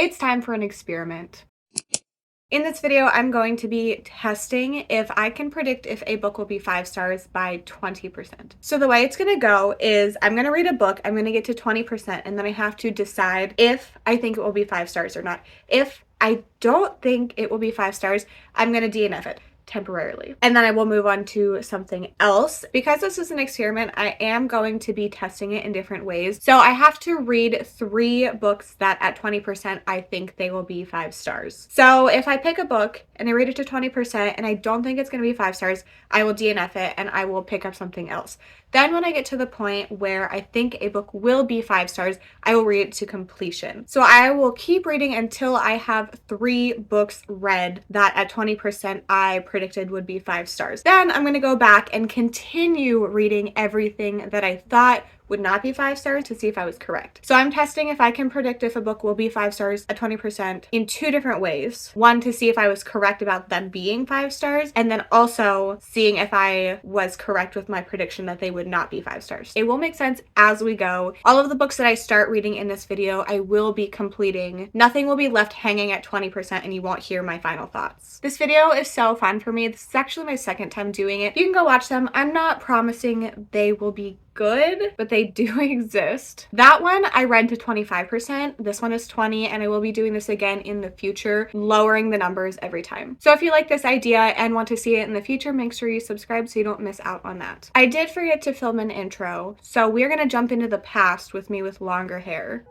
It's time for an experiment. In this video, I'm going to be testing if I can predict if a book will be 5 stars by 20%. So the way it's going to go is I'm going to read a book, I'm going to get to 20%, and then I have to decide if I think it will be 5 stars or not. If I don't think it will be 5 stars, I'm going to DNF it temporarily. And then I will move on to something else. Because this is an experiment, I am going to be testing it in different ways. So I have to read 3 books that at 20% I think they will be 5 stars. So if I pick a book and I read it to 20% and I don't think it's going to be 5 stars, I will DNF it and I will pick up something else. Then when I get to the point where I think a book will be 5 stars, I will read it to completion. So I will keep reading until I have 3 books read that at 20% I predicted would be 5 stars. Then I'm going to go back and continue reading everything that I thought would not be 5 stars to see if I was correct. So I'm testing if I can predict if a book will be 5 stars at 20% in 2 different ways. One, to see if I was correct about them being 5 stars, and then also seeing if I was correct with my prediction that they would not be 5 stars. It will make sense as we go. All of the books that I start reading in this video, I will be completing. Nothing will be left hanging at 20% and you won't hear my final thoughts. This video is so fun for me. This is actually my second time doing it. You can go watch them. I'm not promising they will be good, but they do exist. That one I read to 25%. This one is 20, and I will be doing this again in the future, lowering the numbers every time. So if you like this idea and want to see it in the future, make sure you subscribe so you don't miss out on that. I did forget to film an intro, so we're gonna jump into the past with me with longer hair.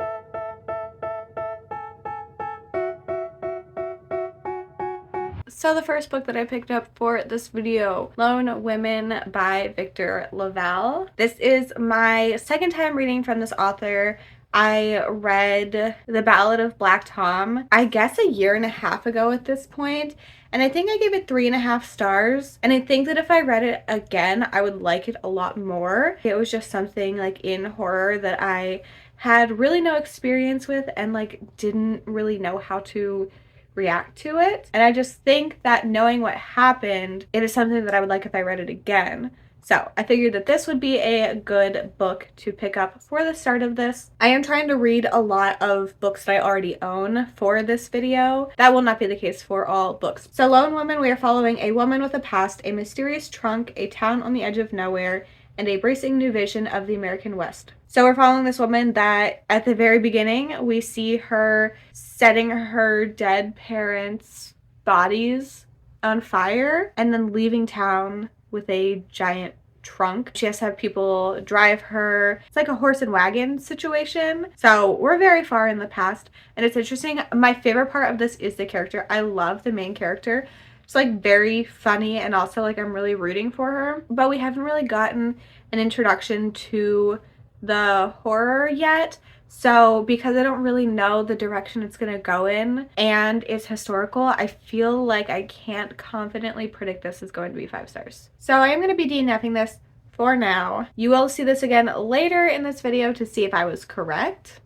So the first book that I picked up for this video, Lone Women by Victor LaValle. This is my second time reading from this author. I read The Ballad of Black Tom, I guess 1.5 years ago at this point, and I think I gave it 3.5 stars. And I think that if I read it again, I would like it a lot more. It was just something like in horror that I had really no experience with and like didn't really know how to react to it. And I just think that knowing what happened, it is something that I would like if I read it again. So I figured that this would be a good book to pick up for the start of this. I am trying to read a lot of books that I already own for this video. That will not be the case for all books. So Lone Woman, we are following a woman with a past, a mysterious trunk, a town on the edge of nowhere, and a bracing new vision of the American West. So we're following this woman that at the very beginning, we see her setting her dead parents' bodies on fire and then leaving town with a giant trunk. She has to have people drive her. It's like a horse and wagon situation. So we're very far in the past, and it's interesting. My favorite part of this is the character. I love the main character. It's like very funny, and also like I'm really rooting for her, but we haven't really gotten an introduction to the horror yet. So because I don't really know the direction it's gonna go in and it's historical, I feel like I can't confidently predict this is going to be 5 stars. So I am gonna be DNFing this for now. You will see this again later in this video to see if I was correct.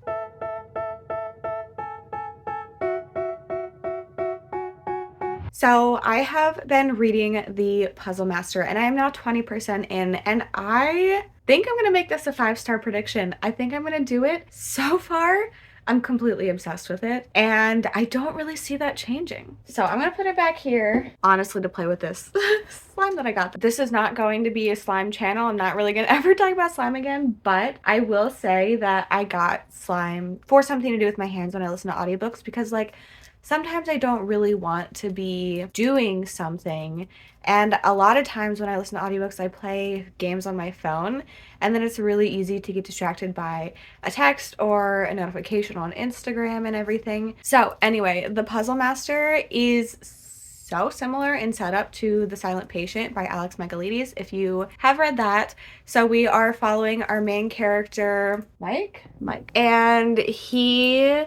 So I have been reading The Puzzle Master and I am now 20% in, and I think I'm gonna make this a 5-star prediction. I think I'm gonna do it. So far, I'm completely obsessed with it and I don't really see that changing. So I'm gonna put it back here, honestly, to play with this slime that I got. This is not going to be a slime channel. I'm not really gonna ever talk about slime again, but I will say that I got slime for something to do with my hands when I listen to audiobooks, because like sometimes I don't really want to be doing something, and a lot of times when I listen to audiobooks I play games on my phone, and then it's really easy to get distracted by a text or a notification on Instagram and everything. So anyway, The Puzzle Master is so similar in setup to The Silent Patient by Alex Michaelides, if you have read that. So we are following our main character, Mike, and he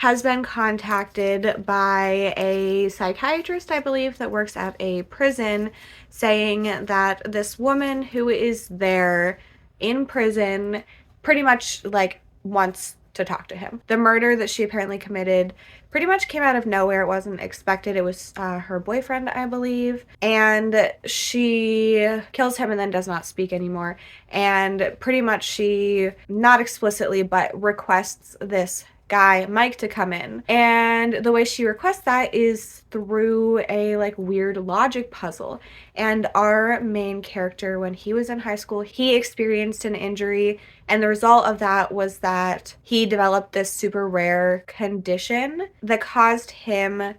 has been contacted by a psychiatrist, I believe, that works at a prison, saying that this woman who is there in prison pretty much like wants to talk to him. The murder that she apparently committed pretty much came out of nowhere. It wasn't expected. It was her boyfriend, I believe, and she kills him and then does not speak anymore. And pretty much she, not explicitly, but requests this guy Mike to come in, and the way she requests that is through a like weird logic puzzle. And our main character, when he was in high school, he experienced an injury, and the result of that was that he developed this super rare condition that caused him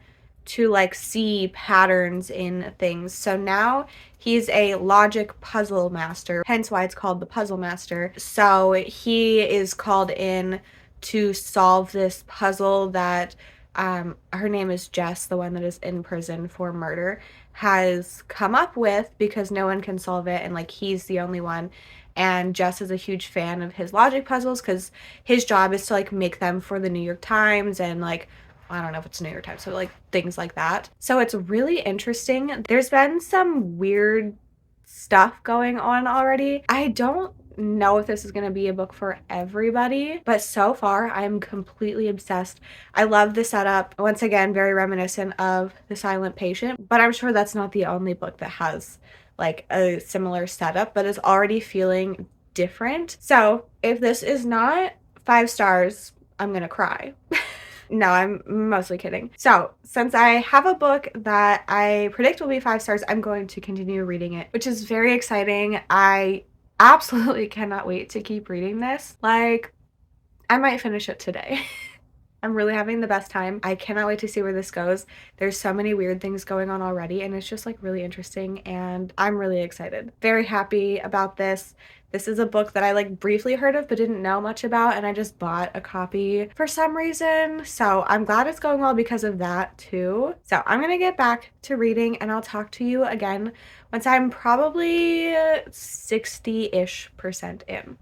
to like see patterns in things. So now he's a logic puzzle master, hence why it's called the Puzzle Master. So he is called in to solve this puzzle that her name is Jess, the one that is in prison for murder, has come up with, because no one can solve it and like he's the only one. And Jess is a huge fan of his logic puzzles because his job is to like make them for the New York Times and like, I don't know if it's New York Times, so like things like that. So it's really interesting. There's been some weird stuff going on already. I don't know if this is going to be a book for everybody, but so far I'm completely obsessed. I love the setup. Once again, very reminiscent of The Silent Patient, but I'm sure that's not the only book that has like a similar setup, but is already feeling different. So if this is not 5 stars, I'm gonna cry. No, I'm mostly kidding. So, since I have a book that I predict will be 5 stars, I'm going to continue reading it, which is very exciting. I absolutely cannot wait to keep reading this. Like, I might finish it today. I'm really having the best time. I cannot wait to see where this goes. There's so many weird things going on already, and it's just like really interesting, and I'm really excited. Very happy about this. This is a book that I like briefly heard of but didn't know much about, and I just bought a copy for some reason. So I'm glad it's going well because of that too. So I'm gonna get back to reading, and I'll talk to you again once I'm probably 60-ish% in.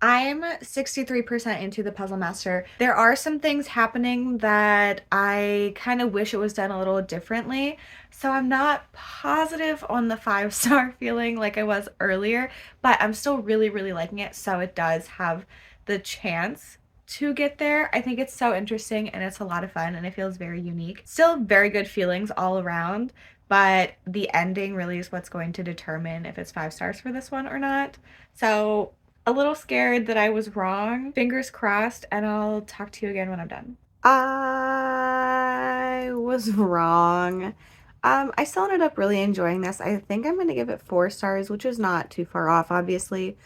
I'm 63% into the Puzzle Master. There are some things happening that I kind of wish it was done a little differently. So I'm not positive on the 5-star feeling like I was earlier, but I'm still really, really liking it. So it does have the chance to get there. I think it's so interesting and it's a lot of fun and it feels very unique. Still very good feelings all around, but the ending really is what's going to determine if it's 5 stars for this one or not. So a little scared that I was wrong. Fingers crossed, and I'll talk to you again when I'm done. I was wrong. I still ended up really enjoying this. I think I'm going to give it 4 stars, which is not too far off, obviously.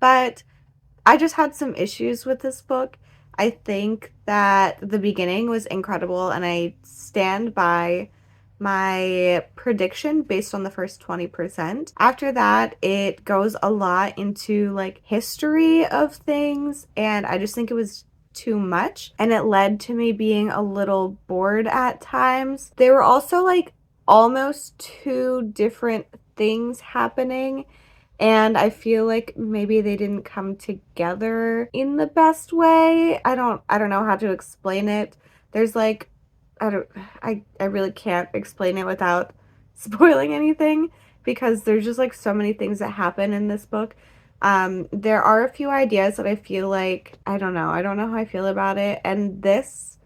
But I just had some issues with this book. I think that the beginning was incredible, and I stand by my prediction based on the first 20%. After that, it goes a lot into like history of things, and I just think it was too much, and it led to me being a little bored at times. There were also like almost 2 different things happening, and I feel like maybe they didn't come together in the best way. I don't know how to explain it. There's like I really can't explain it without spoiling anything, because there's just like so many things that happen in this book. There are a few ideas that I feel like I don't know how I feel about it, and this,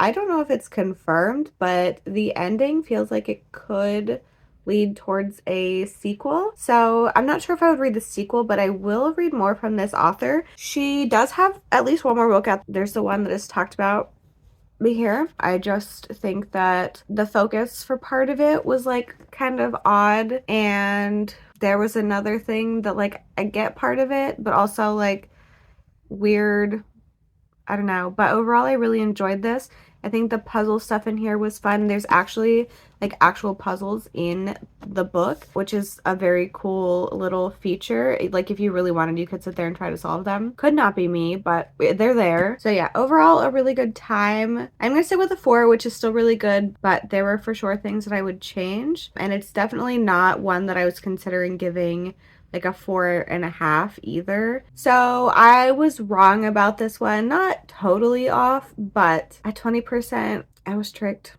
I don't know if it's confirmed, but the ending feels like it could lead towards a sequel. So I'm not sure if I would read the sequel, but I will read more from this author. She does have at least one more book out. There's the one that is talked about here. I just think that the focus for part of it was like kind of odd, and there was another thing that like I get part of it, but also like weird. I don't know, but overall I really enjoyed this. I think the puzzle stuff in here was fun. There's actually like actual puzzles in the book, which is a very cool little feature. Like if you really wanted, you could sit there and try to solve them. Could not be me, but they're there. So yeah, overall a really good time. I'm gonna stick with a 4, which is still really good, but there were for sure things that I would change. And it's definitely not one that I was considering giving like a 4.5 either. So I was wrong about this one. Not totally off, but at 20%, I was tricked.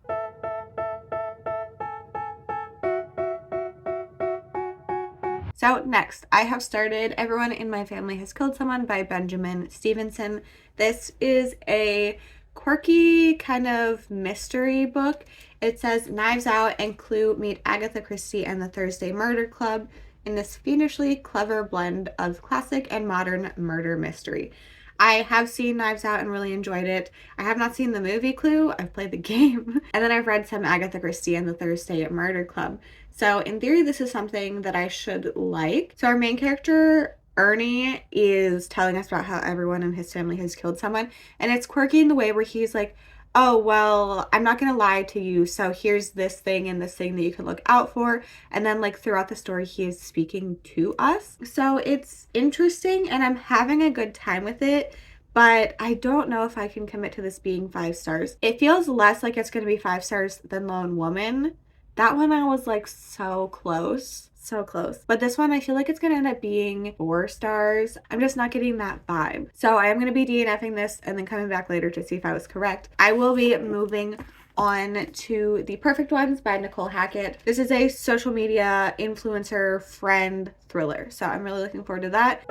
So next, I have started Everyone in My Family Has Killed Someone by Benjamin Stevenson. This is a quirky kind of mystery book. It says Knives Out and Clue meet Agatha Christie and the Thursday Murder Club. in this fiendishly clever blend of classic and modern murder mystery. I have seen Knives Out and really enjoyed it. I have not seen the movie Clue. I've played the game. And then I've read some Agatha Christie and the Thursday Murder Club. So in theory, this is something that I should like. So our main character, Ernie, is telling us about how everyone in his family has killed someone. And it's quirky in the way where he's like, oh, well, I'm not gonna lie to you, so here's this thing and this thing that you can look out for. And then like throughout the story, he is speaking to us. So it's interesting and I'm having a good time with it, but I don't know if I can commit to this being 5 stars. It feels less like it's gonna be 5 stars than Lone Woman. That one I was like so close. So close. But this one, I feel like it's going to end up being 4 stars. I'm just not getting that vibe. So I am going to be DNFing this and then coming back later to see if I was correct. I will be moving on to The Perfect Ones by Nicole Hackett. This is a social media influencer friend thriller. So I'm really looking forward to that.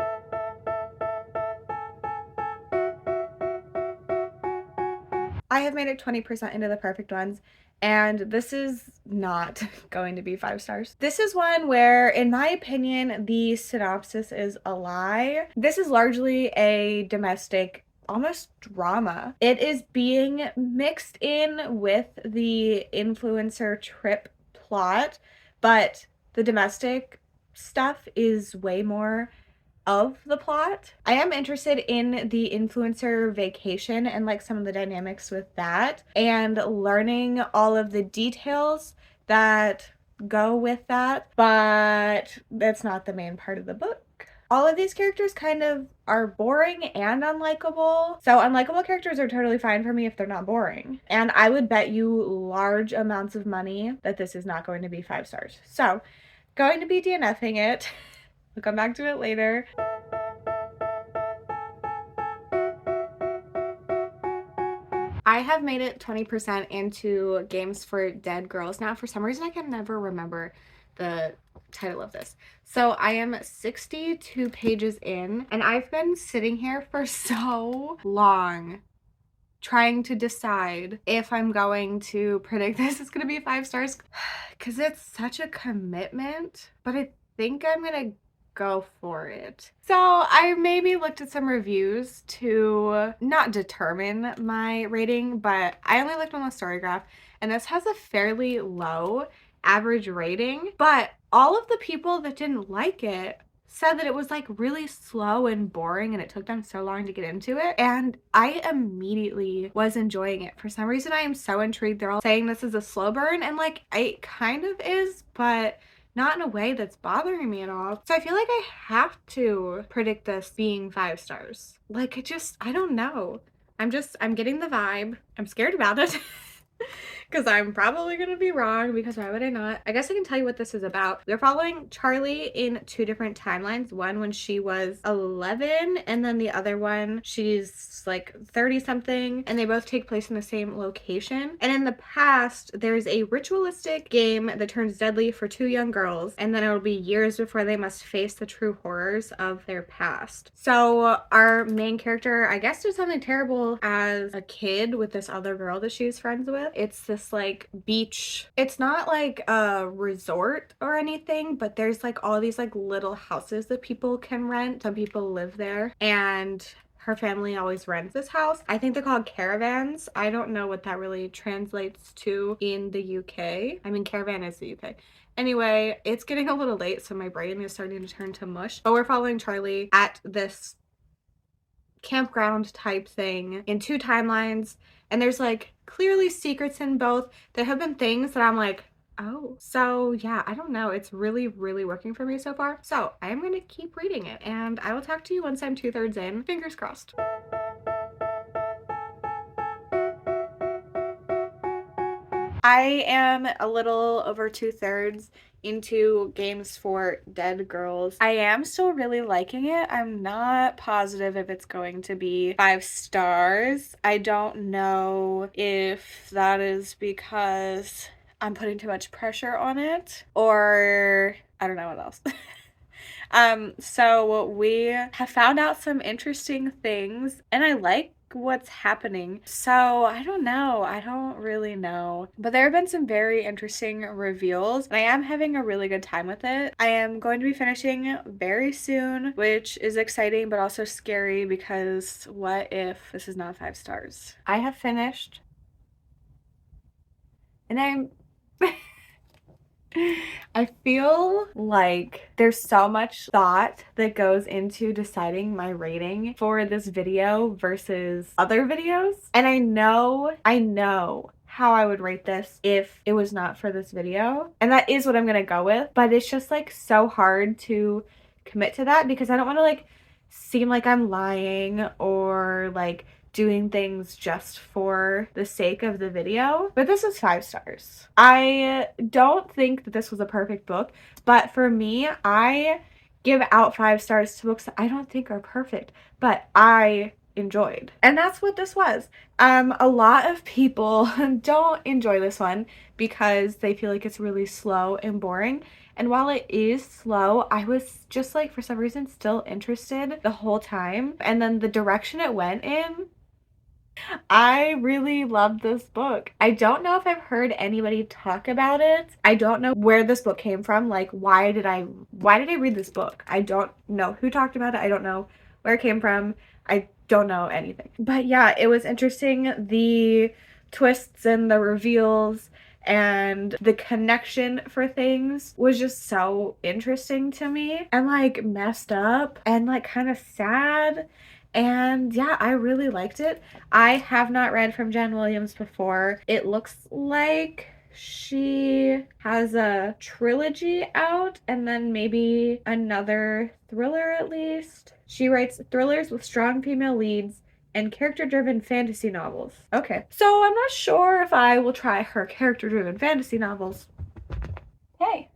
I have made it 20% into The Perfect Ones, and this is not going to be 5 stars. This is one where, in my opinion, the synopsis is a lie. This is largely a domestic, almost drama. It is being mixed in with the influencer trip plot, but the domestic stuff is way more of the plot. I am interested in the influencer vacation and like some of the dynamics with that and learning all of the details that go with that, but that's not the main part of the book. All of these characters kind of are boring and unlikable. So unlikable characters are totally fine for me if they're not boring. And I would bet you large amounts of money that this is not going to be 5 stars. So going to be DNFing it. We'll come back to it later. I have made it 20% into Games for Dead Girls. Now, for some reason, I can never remember the title of this. So I am 62 pages in, and I've been sitting here for so long trying to decide if I'm going to predict this is going to be 5 stars because it's such a commitment, but I think I'm going to go for it. So I maybe looked at some reviews to not determine my rating, but I only looked on the Storygraph, and this has a fairly low average rating, but all of the people that didn't like it said that it was like really slow and boring and it took them so long to get into it, and I immediately was enjoying it. For some reason, I am so intrigued. They're all saying this is a slow burn, and like it kind of is, but not in a way that's bothering me at all. So I feel like I have to predict this being 5 stars. Like I don't know. I'm getting the vibe. I'm scared about it. Because I'm probably going to be wrong, because why would I not? I guess I can tell you what this is about. They're following Charlie in 2 different timelines. One when she was 11, and then the other one she's like 30 something, and they both take place in the same location. And in the past, there's a ritualistic game that turns deadly for 2 young girls, and then it'll be years before they must face the true horrors of their past. So our main character, I guess, did something terrible as a kid with this other girl that she's friends with. It's this like beach. It's not like a resort or anything, but there's like all these like little houses that people can rent. Some people live there, and her family always rents this house. I think they're called caravans. I don't know what that really translates to in the UK. I mean, caravan is the UK. Anyway, it's getting a little late, so my brain is starting to turn to mush. But we're following Charlie at this campground type thing in 2 timelines, and there's like clearly secrets in both. There have been things that I'm like, oh. So yeah, I don't know. It's really, really working for me so far. So I am going to keep reading it, and I will talk to you once I'm 2/3 in. Fingers crossed. I am a little over 2/3 into Games for Dead Girls. I am still really liking it. I'm not positive if it's going to be 5 stars. I don't know if that is because I'm putting too much pressure on it, or I don't know what else. So we have found out some interesting things, and I like what's happening. So I don't know. I don't really know. But there have been some very interesting reveals, and I am having a really good time with it. I am going to be finishing very soon, which is exciting but also scary because what if this is not 5 stars? I have finished, and I feel like there's so much thought that goes into deciding my rating for this video versus other videos. And I know how I would rate this if it was not for this video. And that is what I'm gonna go with. But it's just like so hard to commit to that because I don't want to like seem like I'm lying or like doing things just for the sake of the video. But this is 5 stars. I don't think that this was a perfect book, but for me, I give out 5 stars to books that I don't think are perfect, but I enjoyed. And that's what this was. A lot of people don't enjoy this one because they feel like it's really slow and boring. And while it is slow, I was just like, for some reason, still interested the whole time. And then the direction it went in, I really loved this book. I don't know if I've heard anybody talk about it. I don't know where this book came from. Like, why did I read this book? I don't know who talked about it. I don't know where it came from. I don't know anything. But yeah, it was interesting. The twists and the reveals and the connection for things was just so interesting to me and like messed up and like kind of sad. And yeah, I really liked it. I have not read from Jen Williams before. It looks like she has a trilogy out and then maybe another thriller at least. She writes thrillers with strong female leads and character-driven fantasy novels. Okay. So I'm not sure if I will try her character-driven fantasy novels. Hey.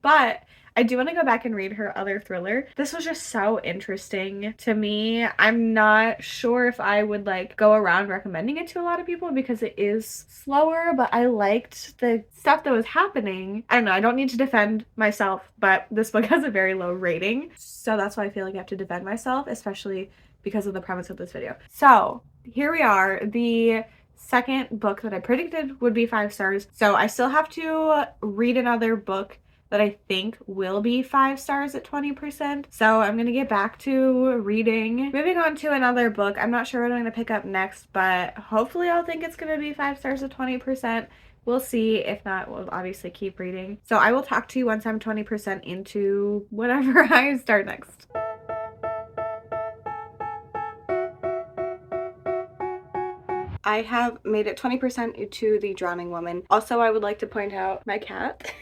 But I do want to go back and read her other thriller. This was just so interesting to me. I'm not sure if I would like go around recommending it to a lot of people because it is slower, but I liked the stuff that was happening. I don't know, I don't need to defend myself, but this book has a very low rating. So that's why I feel like I have to defend myself, especially because of the premise of this video. So here we are, the second book that I predicted would be 5 stars. So I still have to read another book that I think will be 5 stars at 20%. So I'm gonna get back to reading. Moving on to another book. I'm not sure what I'm gonna pick up next, but hopefully I'll think it's gonna be 5 stars at 20%. We'll see. If not, we'll obviously keep reading. So I will talk to you once I'm 20% into whatever I start next. I have made it 20% into The Drowning Woman. Also, I would like to point out my cat.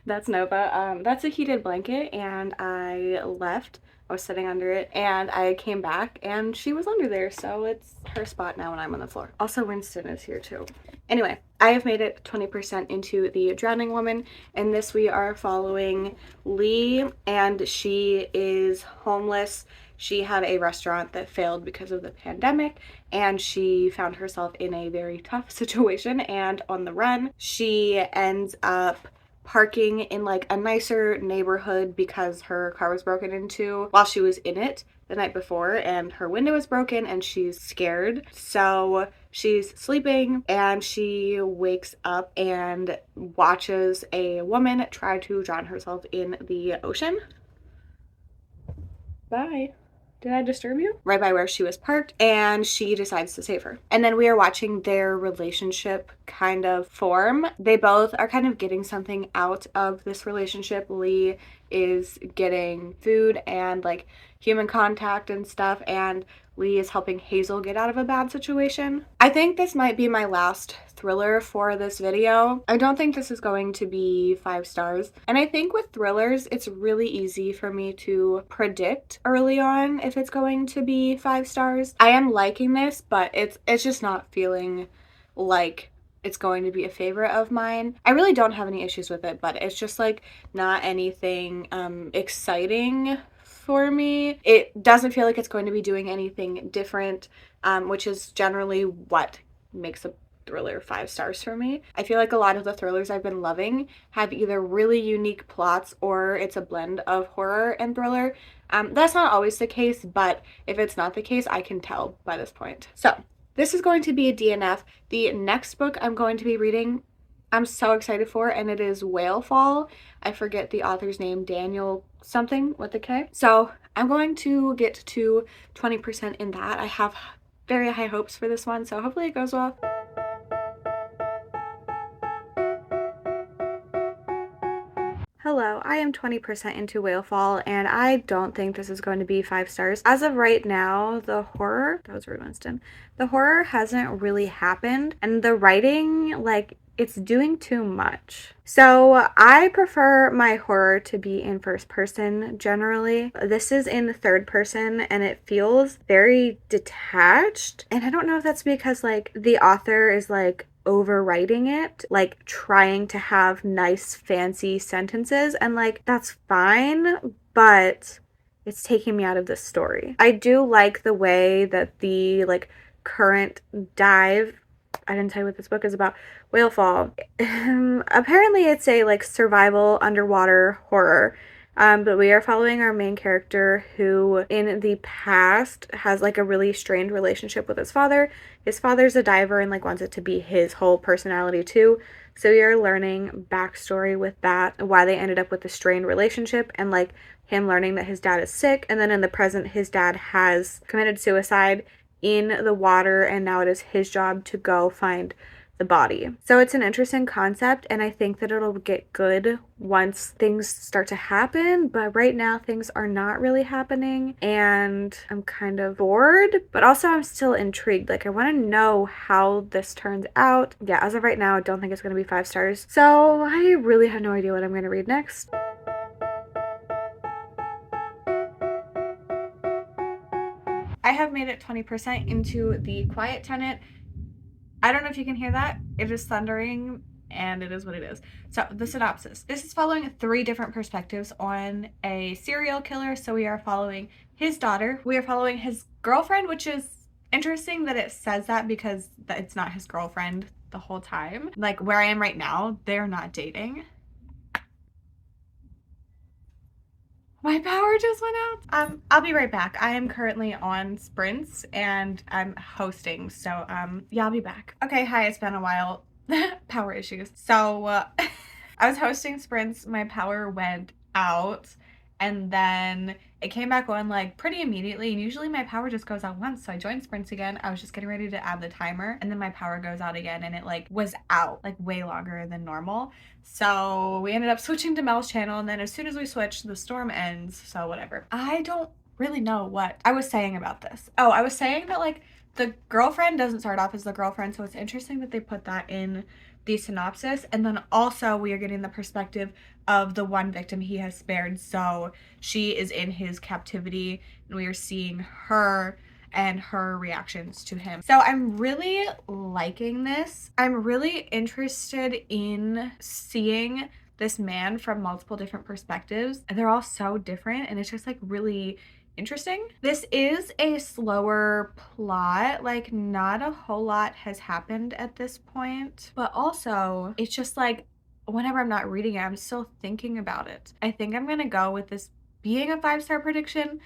That's Nova. That's a heated blanket and I left. I was sitting under it and I came back and she was under there, so it's her spot now when I'm on the floor. Also, Winston is here too. Anyway, I have made it 20% into The Drowning Woman. In this we are following Lee, and she is homeless. She had a restaurant that failed because of the pandemic and she found herself in a very tough situation and on the run. She ends up parking in like a nicer neighborhood because her car was broken into while she was in it the night before and her window is broken and she's scared. So she's sleeping and she wakes up and watches a woman try to drown herself in the ocean. Bye. Did I disturb you? Right by where she was parked, and she decides to save her. And then we are watching their relationship kind of form. They both are kind of getting something out of this relationship. Lee is getting food and like human contact and stuff, and Lee is helping Hazel get out of a bad situation. I think this might be my last thriller for this video. I don't think this is going to be 5 stars. And I think with thrillers, it's really easy for me to predict early on if it's going to be 5 stars. I am liking this, but it's just not feeling like it's going to be a favorite of mine. I really don't have any issues with it, but it's just like not anything exciting for me. It doesn't feel like it's going to be doing anything different, which is generally what makes a thriller 5 stars for me. I feel like a lot of the thrillers I've been loving have either really unique plots or it's a blend of horror and thriller. That's not always the case, but if it's not the case, I can tell by this point. So this is going to be a DNF. The next book I'm going to be reading, I'm so excited for, and it is Whale Fall. I forget the author's name, Daniel something with a K. So I'm going to get to 20% in that. I have very high hopes for this one, so hopefully it goes well. Hello, I am 20% into Whale Fall, and I don't think this is going to be 5 stars. As of right now, the horror, that was Ruth Winston, the horror hasn't really happened, and the writing, like, it's doing too much. So I prefer my horror to be in first person generally. This is in third person, and it feels very detached, and I don't know if that's because, like, the author is, like, overwriting it, like trying to have nice fancy sentences, and like that's fine, but it's taking me out of the story. I do like the way that the like current dive, I didn't tell you what this book is about, Whale Fall. Apparently it's a like survival underwater horror. But we are following our main character who in the past has like a really strained relationship with his father. His father's a diver and like wants it to be his whole personality too. So we are learning backstory with that, why they ended up with a strained relationship, and like him learning that his dad is sick. And then in the present, his dad has committed suicide in the water, and now it is his job to go find the body. So it's an interesting concept, and I think that it'll get good once things start to happen, but right now things are not really happening, and I'm kind of bored, but also I'm still intrigued. Like, I want to know how this turns out. Yeah, as of right now, I don't think it's going to be 5 stars, so I really have no idea what I'm going to read next. I have made it 20% into The Quiet Tenant. I don't know if you can hear that. It is thundering, and it is what it is. So the synopsis. This is following 3 different perspectives on a serial killer. So we are following his daughter. We are following his girlfriend, which is interesting that it says that because it's not his girlfriend the whole time. Like where I am right now, they're not dating. My power just went out. I'll be right back. I am currently on sprints and I'm hosting. So, yeah, I'll be back. Okay, hi, it's been a while. Power issues. So, I was hosting sprints. My power went out and then it came back on like pretty immediately, and usually my power just goes out once. So I joined sprints again. I was just getting ready to add the timer, and then my power goes out again, and it like was out like way longer than normal. So we ended up switching to Mel's channel, and then as soon as we switched, the storm ends. So whatever. I don't really know what I was saying about this. Oh, I was saying that like the girlfriend doesn't start off as the girlfriend, so it's interesting that they put that in the synopsis. And then also we are getting the perspective of the one victim he has spared. So she is in his captivity, and we are seeing her and her reactions to him. So I'm really liking this. I'm really interested in seeing this man from multiple different perspectives, and they're all so different, and it's just like really interesting. This is a slower plot, like not a whole lot has happened at this point, but also it's just like whenever I'm not reading it, I'm still thinking about it. I think I'm gonna go with this being a 5-star prediction.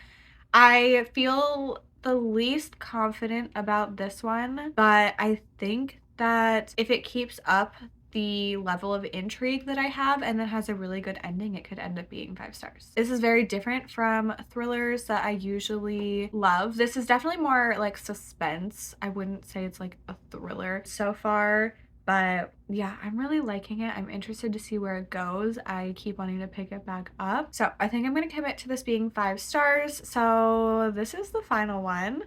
I feel the least confident about this one, but I think that if it keeps up the level of intrigue that I have and then has a really good ending, it could end up being 5 stars. This is very different from thrillers that I usually love. This is definitely more like suspense. I wouldn't say it's like a thriller so far. But yeah, I'm really liking it. I'm interested to see where it goes. I keep wanting to pick it back up. So I think I'm going to commit to this being 5 stars. So this is the final one.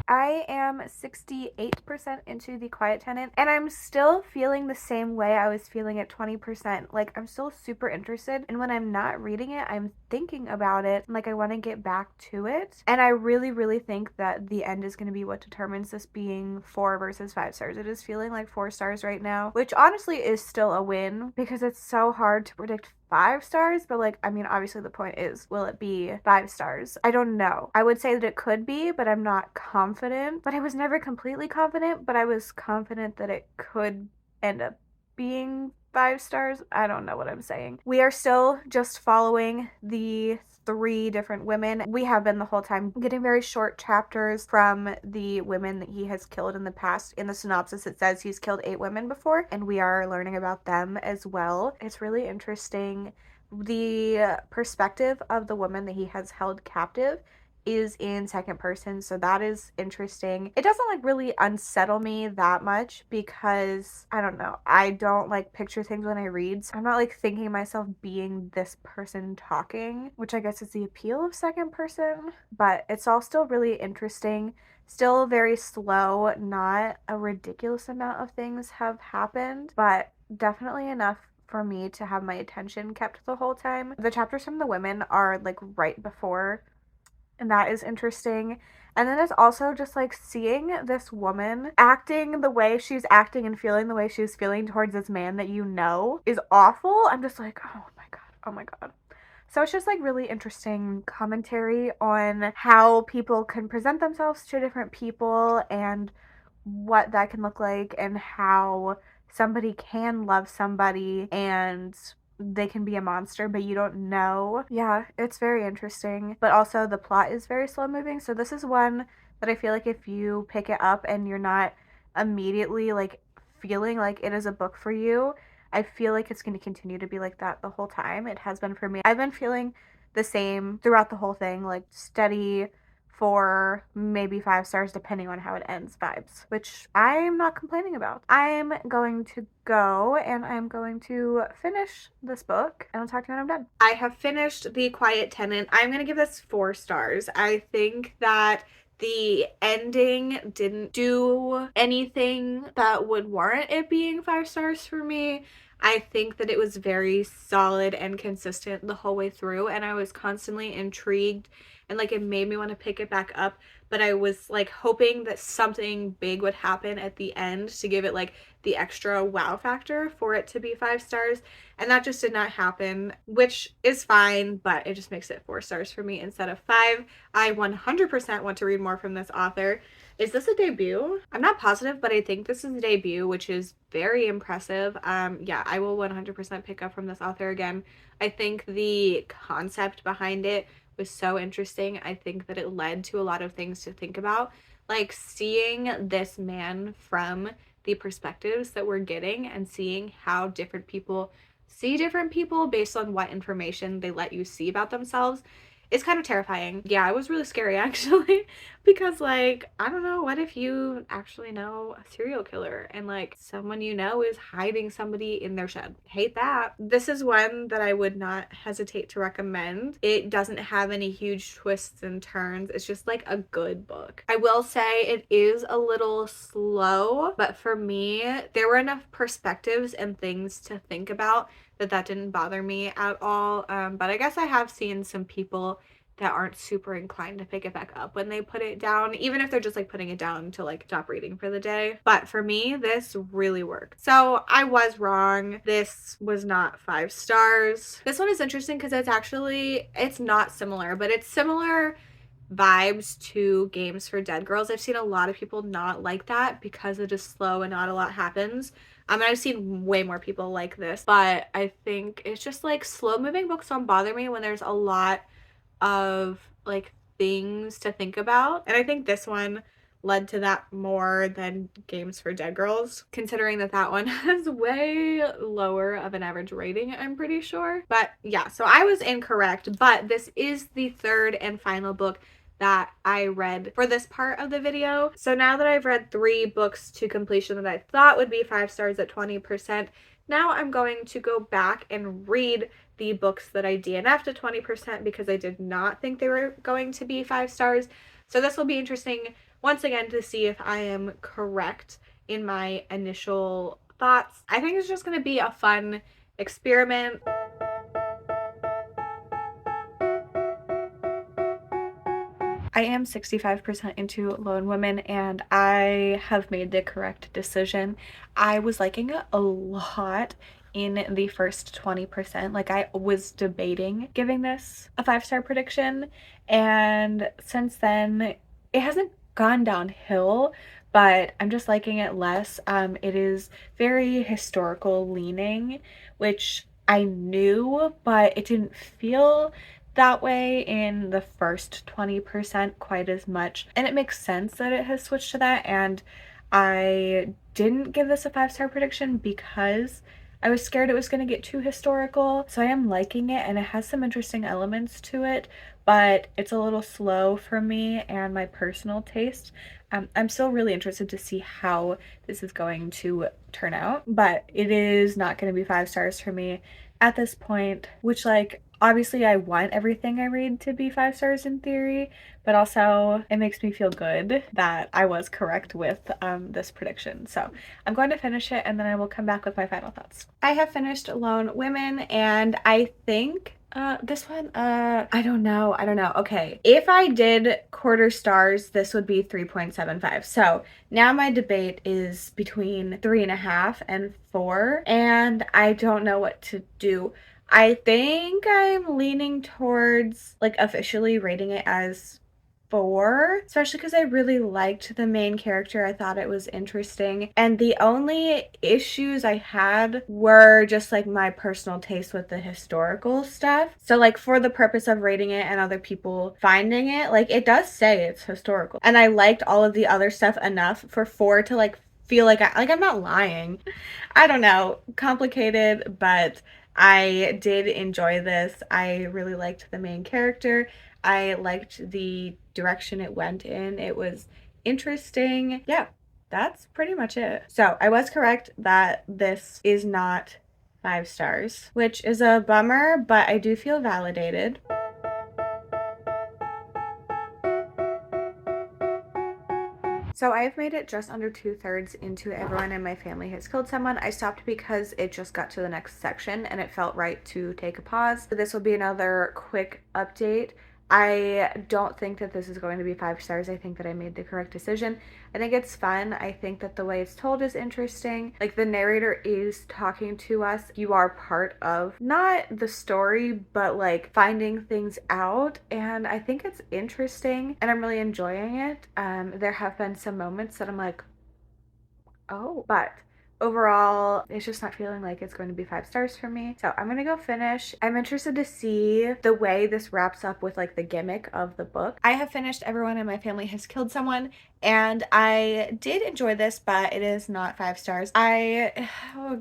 I am 68% into The Quiet Tenant, and I'm still feeling the same way I was feeling at 20%. Like, I'm still super interested, and when I'm not reading it, I'm thinking about it. Like, I want to get back to it, and I really, really think that the end is going to be what determines this being 4 versus 5 stars. It is feeling like 4 stars right now, which honestly is still a win because it's so hard to predict 5 stars, but like, I mean, obviously the point is, will it be 5 stars? I don't know. I would say that it could be, but I'm not confident. But I was never completely confident, but I was confident that it could end up being 5 stars. I don't know what I'm saying. We are still just following the 3 different women. We have been the whole time, getting very short chapters from the women that he has killed in the past. In the synopsis, it says he's killed 8 women before, and we are learning about them as well. It's really interesting. The perspective of the woman that he has held captive is in second person, so that is interesting. It doesn't like really unsettle me that much because I don't know, I don't like picture things when I read, so I'm not like thinking myself being this person talking, which I guess is the appeal of second person. But it's all still really interesting, still very slow. Not a ridiculous amount of things have happened, but definitely enough for me to have my attention kept the whole time. The chapters from the women are like right before, and that is interesting. And then it's also just like seeing this woman acting the way she's acting and feeling the way she's feeling towards this man that you know is awful. I'm just like, oh my god, oh my god. So it's just like really interesting commentary on how people can present themselves to different people and what that can look like, and how somebody can love somebody and they can be a monster, but you don't know. Yeah, it's very interesting. But also the plot is very slow moving. So this is one that I feel like if you pick it up and you're not immediately like feeling like it is a book for you, I feel like it's going to continue to be like that the whole time. It has been for me. I've been feeling the same throughout the whole thing, like steady 4, maybe 5 stars, depending on how it ends vibes, which I'm not complaining about. I'm going to go and I'm going to finish this book and I'll talk to you when I'm done. I have finished The Quiet Tenant. I'm going to give this 4 stars. I think that the ending didn't do anything that would warrant it being 5 stars for me. I think that it was very solid and consistent the whole way through, and I was constantly intrigued, and like it made me want to pick it back up, but I was like hoping that something big would happen at the end to give it like the extra wow factor for it to be 5 stars, and that just did not happen, which is fine, but it just makes it 4 stars for me instead of 5. I 100% want to read more from this author. Is this a debut? I'm not positive, but I think this is a debut, which is very impressive. Yeah, I will 100% pick up from this author again. I think the concept behind it was so interesting. I think that it led to a lot of things to think about, like seeing this man from the perspectives that we're getting and seeing how different people see different people based on what information they let you see about themselves is kind of terrifying. Yeah, it was really scary actually, because like, I don't know, what if you actually know a serial killer and like someone you know is hiding somebody in their shed? Hate that. This is one that I would not hesitate to recommend. It doesn't have any huge twists and turns. It's just like a good book. I will say it is a little slow, but for me, there were enough perspectives and things to think about that didn't bother me at all. But I guess I have seen some people that aren't super inclined to pick it back up when they put it down, even if they're just like putting it down to like stop reading for the day. But for me, this really worked. So I was wrong. This was not 5 stars. This one is interesting because it's not similar, but it's similar vibes to Games for Dead Girls. I've seen a lot of people not like that because it is slow and not a lot happens. And I've seen way more people like this, but I think it's just like slow moving books don't bother me when there's a lot of like things to think about. And I think this one led to that more than Games for Dead Girls, considering that that one has way lower of an average rating, I'm pretty sure. But yeah, so I was incorrect, but this is the 3rd and final book that I read for this part of the video. So now that I've read 3 books to completion that I thought would be 5 stars at 20%, now I'm going to go back and read the books that I DNF'd at 20% because I did not think they were going to be 5 stars. So this will be interesting once again to see if I am correct in my initial thoughts. I think it's just going to be a fun experiment. I am 65% into Lone Women, and I have made the correct decision. I was liking it a lot in the first 20%. Like, I was debating giving this a 5-star prediction, and since then it hasn't gone downhill, but I'm just liking it less. It is very historical leaning, which I knew, but it didn't feel that way in the first 20% quite as much. And it makes sense that it has switched to that. And I didn't give this a 5-star prediction because I was scared it was going to get too historical. So I am liking it, and it has some interesting elements to it, but it's a little slow for me and my personal taste. I'm still really interested to see how this is going to turn out, but it is not going to be 5 stars for me at this point, which, like, obviously I want everything I read to be 5 stars in theory, but also it makes me feel good that I was correct with this prediction. So I'm going to finish it, and then I will come back with my final thoughts. I have finished Lone Women, and I think this one, I don't know. Okay, if I did quarter stars, this would be 3.75. So now my debate is between 3.5 and 4, and I don't know what to do. I think I'm leaning towards, like, officially rating it as 4, especially because I really liked the main character. I thought it was interesting, and the only issues I had were just, like, my personal taste with the historical stuff. So, like, for the purpose of rating it and other people finding it, like, it does say it's historical, and I liked all of the other stuff enough for 4 to, like, feel like I'm not lying. I don't know, complicated, but I did enjoy this. I really liked the main character. I liked the direction it went in. It was interesting. Yeah, that's pretty much it. So I was correct that this is not 5 stars, which is a bummer, but I do feel validated. So I've made it just under 2/3 into Everyone in My Family Has Killed Someone. I stopped because it just got to the next section and it felt right to take a pause. So this will be another quick update. I don't think that this is going to be 5 stars. I think that I made the correct decision. I think it's fun. I think that the way it's told is interesting. Like, the narrator is talking to us. You are part of not the story, but like finding things out. And I think it's interesting and I'm really enjoying it. There have been some moments that I'm like, oh, but overall, it's just not feeling like it's going to be 5 stars for me. So I'm gonna go finish. I'm interested to see the way this wraps up with, like, the gimmick of the book. I have finished Everyone in My Family Has Killed Someone, and I did enjoy this, but it is not 5 stars. I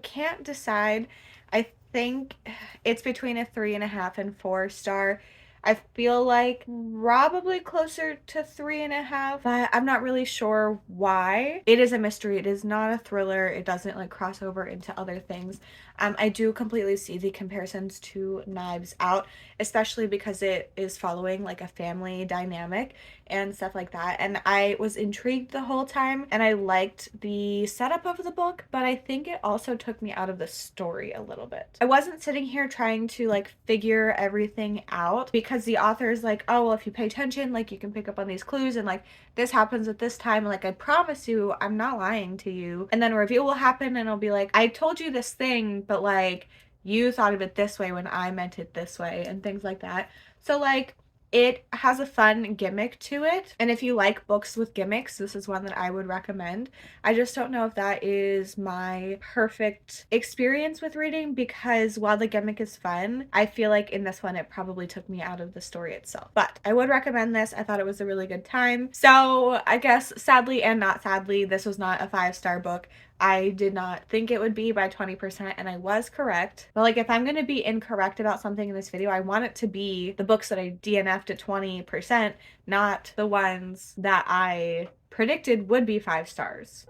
can't decide. I think it's between a 3.5 and 4 star. I feel like probably closer to 3.5, but I'm not really sure why. It is a mystery. It is not a thriller. It doesn't, like, cross over into other things. I do completely see the comparisons to Knives Out, especially because it is following, like, a family dynamic and stuff like that. And I was intrigued the whole time, and I liked the setup of the book, but I think it also took me out of the story a little bit. I wasn't sitting here trying to, like, figure everything out, because the author is like, oh, well, if you pay attention, like, you can pick up on these clues, and, like, this happens at this time. Like, I promise you, I'm not lying to you. And then a reveal will happen, and it'll be like, I told you this thing, but, like, you thought of it this way when I meant it this way, and things like that. So, like, it has a fun gimmick to it, and if you like books with gimmicks, this is one that I would recommend. I just don't know if that is my perfect experience with reading, because while the gimmick is fun, I feel like in this one it probably took me out of the story itself. But I would recommend this. I thought it was a really good time. So I guess sadly and not sadly, this was not a 5-star book. I did not think it would be by 20%, and I was correct. But, like, if I'm going to be incorrect about something in this video, I want it to be the books that I DNF'd at 20%, not the ones that I predicted would be 5 stars.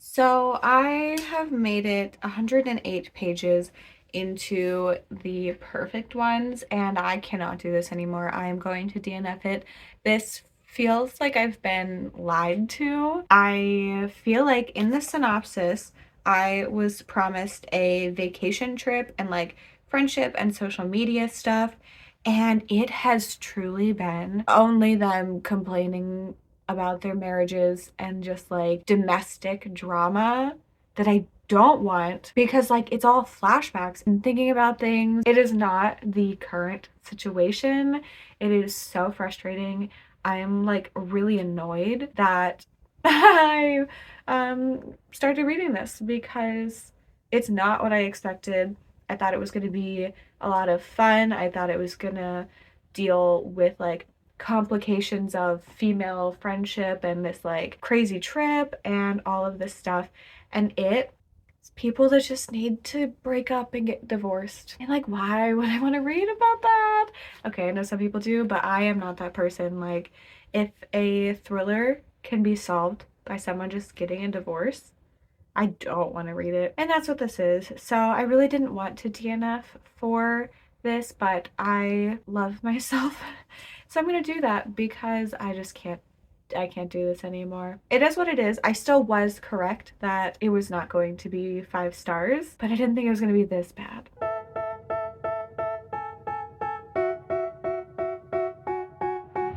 So I have made it 108 pages into the perfect ones, and I cannot do this anymore. I am going to DNF it. This feels like I've been lied to. I feel like in the synopsis, I was promised a vacation trip and, like, friendship and social media stuff, and it has truly been only them complaining about their marriages and just, like, domestic drama that I don't want, because like it's all flashbacks and thinking about things. It is not the current situation. It is so frustrating. I am like really annoyed that I started reading this because it's not what I expected. I thought it was going to be a lot of fun. I thought it was going to deal with like complications of female friendship and this like crazy trip and all of this stuff. And it's people that just need to break up and get divorced. And like, why would I want to read about that? Okay, I know some people do, but I am not that person. Like, if a thriller can be solved by someone just getting a divorce, I don't want to read it. And that's what this is. So I really didn't want to DNF for this, but I love myself. So I'm going to do that because I can't do this anymore. It is what it is. I still was correct that it was not going to be 5 stars, but I didn't think it was going to be this bad.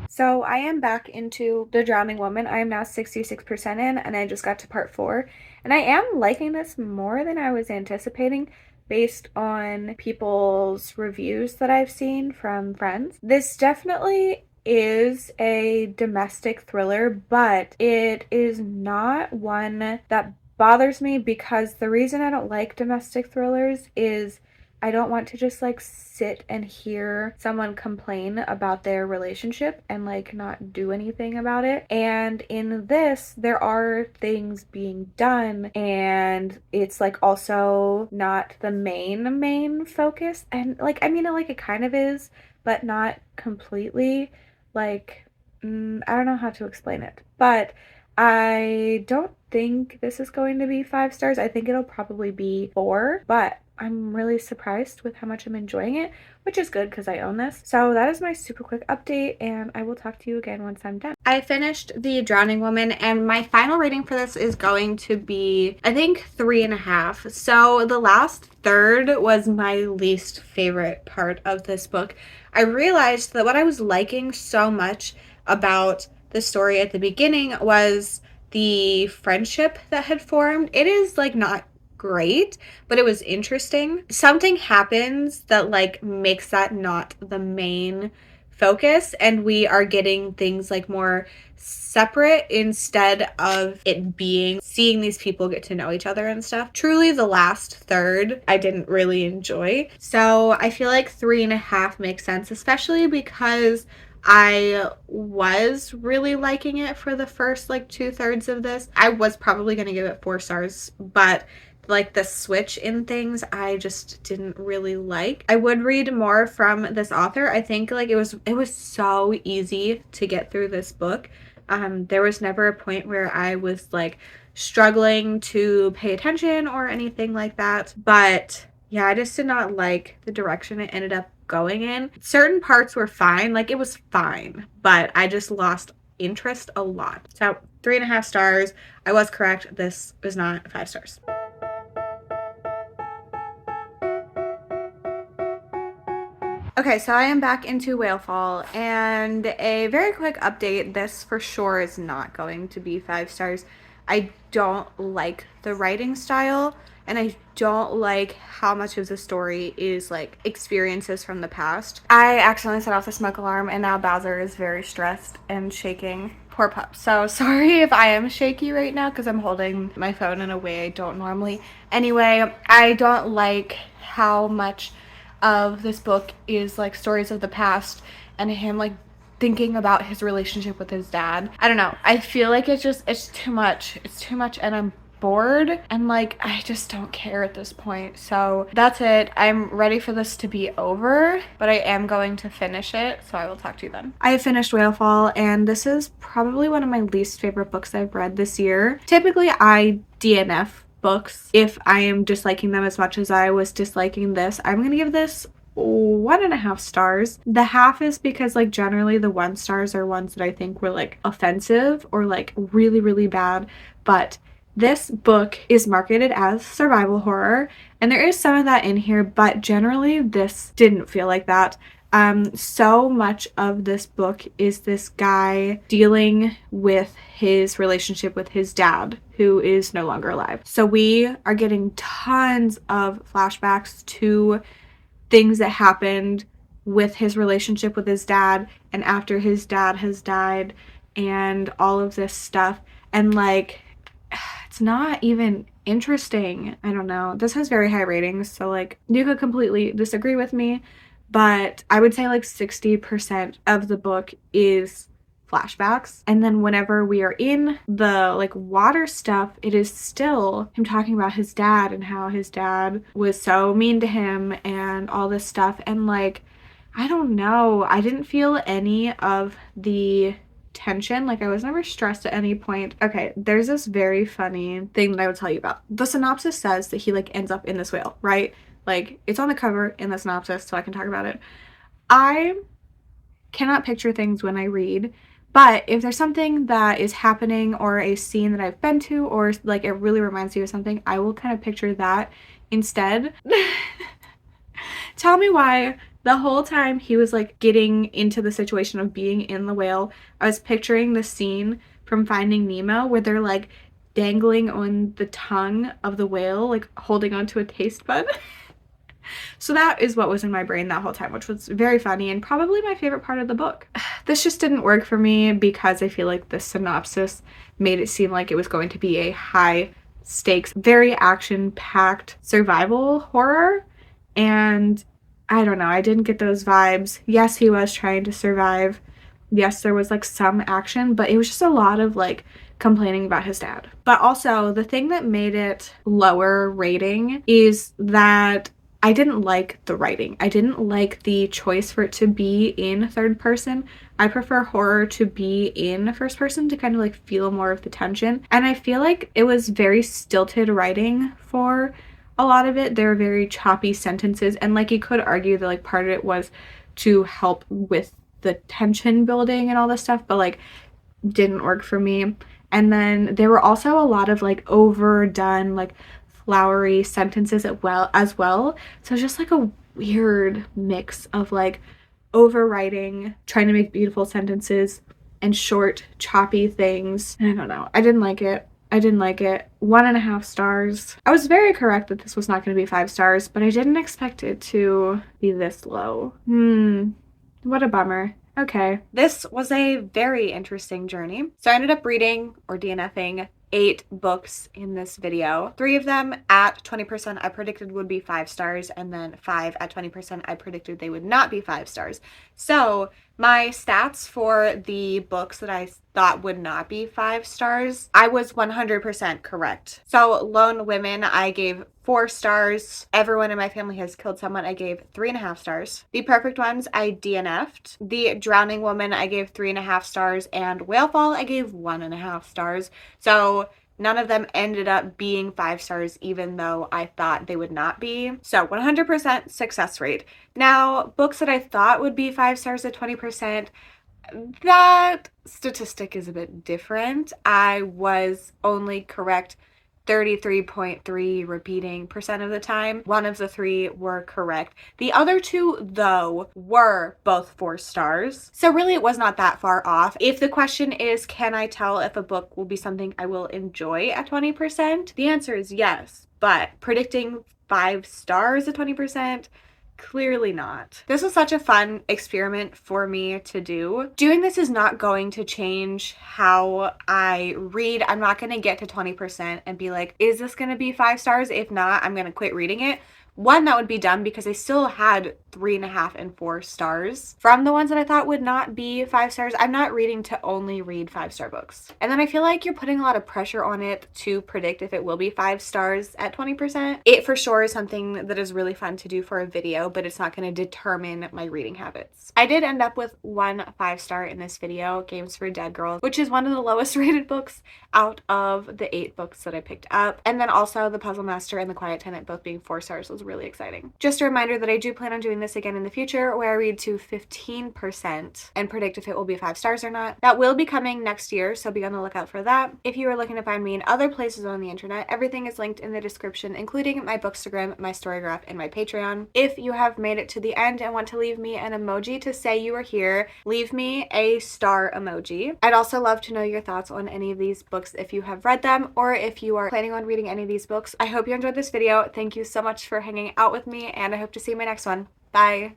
So I am back into The Drowning Woman. I am now 66% in, and I just got to part 4. And I am liking this more than I was anticipating based on people's reviews that I've seen from friends. This definitely is a domestic thriller, but it is not one that bothers me, because the reason I don't like domestic thrillers is I don't want to just like sit and hear someone complain about their relationship and like not do anything about it. And in this, there are things being done, and it's like also not the main focus. And like, I mean, like it kind of is, but not completely. Like, I don't know how to explain it, but I don't think this is going to be 5 stars. I think it'll probably be 4, but I'm really surprised with how much I'm enjoying it, which is good because I own this. So that is my super quick update, and I will talk to you again once I'm done. I finished The Drowning Woman, and my final rating for this is going to be, I think, 3.5. So the last third was my least favorite part of this book. I realized that what I was liking so much about the story at the beginning was the friendship that had formed. It is like not great, but it was interesting. Something happens that like makes that not the main focus, and we are getting things like more separate instead of it being seeing these people get to know each other and stuff. Truly, the last third I didn't really enjoy. So I feel like 3.5 makes sense, especially because I was really liking it for the first like 2/3 of this. I was probably going to give it 4 stars, but like the switch in things I just didn't really like. I would read more from this author. I think like it was so easy to get through this book. There was never a point where I was like struggling to pay attention or anything like that. But yeah, I just did not like the direction it ended up going in. Certain parts were fine, like it was fine, but I just lost interest a lot. So 3.5 stars. I was correct. This was not 5 stars. Okay, so I am back into Whalefall, and a very quick update. This for sure is not going to be 5 stars. I don't like the writing style, and I don't like how much of the story is like experiences from the past. I accidentally set off the smoke alarm, and now Bowser is very stressed and shaking. Poor pup. So sorry if I am shaky right now because I'm holding my phone in a way I don't normally. Anyway, I don't like how much of this book is like stories of the past and him like thinking about his relationship with his dad. I don't know. I feel like it's too much. It's too much, and I'm bored, and like I just don't care at this point. So that's it. I'm ready for this to be over, but I am going to finish it, so I will talk to you then. I have finished Whalefall, and this is probably one of my least favorite books I've read this year. Typically I DNF books if I am disliking them as much as I was disliking this. I'm gonna give this 1.5 stars. The half is because like generally the 1 stars are ones that I think were like offensive or like really bad, but this book is marketed as survival horror, and there is some of that in here, but generally this didn't feel like that. So much of this book is this guy dealing with his relationship with his dad, who is no longer alive. So we are getting tons of flashbacks to things that happened with his relationship with his dad and after his dad has died and all of this stuff. And like, it's not even interesting. I don't know. This has very high ratings, so like you could completely disagree with me, but I would say like 60% of the book is flashbacks. And then whenever we are in the like water stuff, it is still him talking about his dad and how his dad was so mean to him and all this stuff. And like, I don't know, I didn't feel any of the tension. Like, I was never stressed at any point. Okay, there's this very funny thing that I would tell you about. The synopsis says that he like ends up in this whale, right? Like, it's on the cover in the synopsis, so I can talk about it. I cannot picture things when I read, but if there's something that is happening or a scene that I've been to or like it really reminds you of something, I will kind of picture that instead. Tell me why the whole time he was like getting into the situation of being in the whale, I was picturing the scene from Finding Nemo where they're like dangling on the tongue of the whale, like holding onto a taste bud. So that is what was in my brain that whole time, which was very funny and probably my favorite part of the book. This just didn't work for me because I feel like the synopsis made it seem like it was going to be a high stakes, very action-packed survival horror. And I don't know, I didn't get those vibes. Yes, he was trying to survive. Yes, there was like some action, but it was just a lot of like complaining about his dad. But also, the thing that made it lower rating is that I didn't like the writing. I didn't like the choice for it to be in third person. I prefer horror to be in first person to kind of like feel more of the tension. And I feel like it was very stilted writing for a lot of it. There were very choppy sentences, and like you could argue that like part of it was to help with the tension building and all this stuff, but like didn't work for me. And then there were also a lot of like overdone like flowery sentences as well. So it's just like a weird mix of like overwriting, trying to make beautiful sentences, and short, choppy things. I don't know. I didn't like it. 1.5 stars. I was very correct that this was not going to be 5 stars, but I didn't expect it to be this low. What a bummer. Okay. This was a very interesting journey. So I ended up reading or DNFing 8 books in this video. 3 of them at 20% I predicted would be 5 stars, and then 5 at 20% I predicted they would not be 5 stars. So my stats for the books that I thought would not be 5 stars, I was 100% correct. So Lone Women, I gave 4 stars. Everyone in My Family Has Killed Someone, I gave 3.5 stars. The Perfect Ones, I DNF'd. The Drowning Woman, I gave 3.5 stars. And Whalefall, I gave 1.5 stars. So none of them ended up being 5 stars, even though I thought they would not be. So 100% success rate. Now, books that I thought would be 5 stars at 20%, that statistic is a bit different. I was only correct 33.3 repeating percent of the time. One of the 3 were correct. The other 2, though, were both 4 stars. So really it was not that far off. If the question is, can I tell if a book will be something I will enjoy at 20%? The answer is yes, but predicting 5 stars at 20%, clearly not. This was such a fun experiment for me to do. Doing this is not going to change how I read. I'm not going to get to 20% and be like, is this going to be 5 stars? If not, I'm going to quit reading it. One, that would be dumb because I still had 3.5 and 4 stars from the ones that I thought would not be 5 stars. I'm not reading to only read 5-star books. And then I feel like you're putting a lot of pressure on it to predict if it will be 5 stars at 20%. It for sure is something that is really fun to do for a video, but it's not going to determine my reading habits. I did end up with 1 5-star in this video, Games for Dead Girls, which is one of the lowest rated books out of the 8 books that I picked up. And then also The Puzzle Master and The Quiet Tenant both being 4 stars was really exciting. Just a reminder that I do plan on doing this again in the future where I read to 15% and predict if it will be 5 stars or not. That will be coming next year, so be on the lookout for that. If you are looking to find me in other places on the internet, everything is linked in the description, including my Bookstagram, my Storygraph, and my Patreon. If you have made it to the end and want to leave me an emoji to say you are here, leave me a star emoji. I'd also love to know your thoughts on any of these books if you have read them or if you are planning on reading any of these books. I hope you enjoyed this video. Thank you so much for hanging out with me, and I hope to see you in my next one. Bye!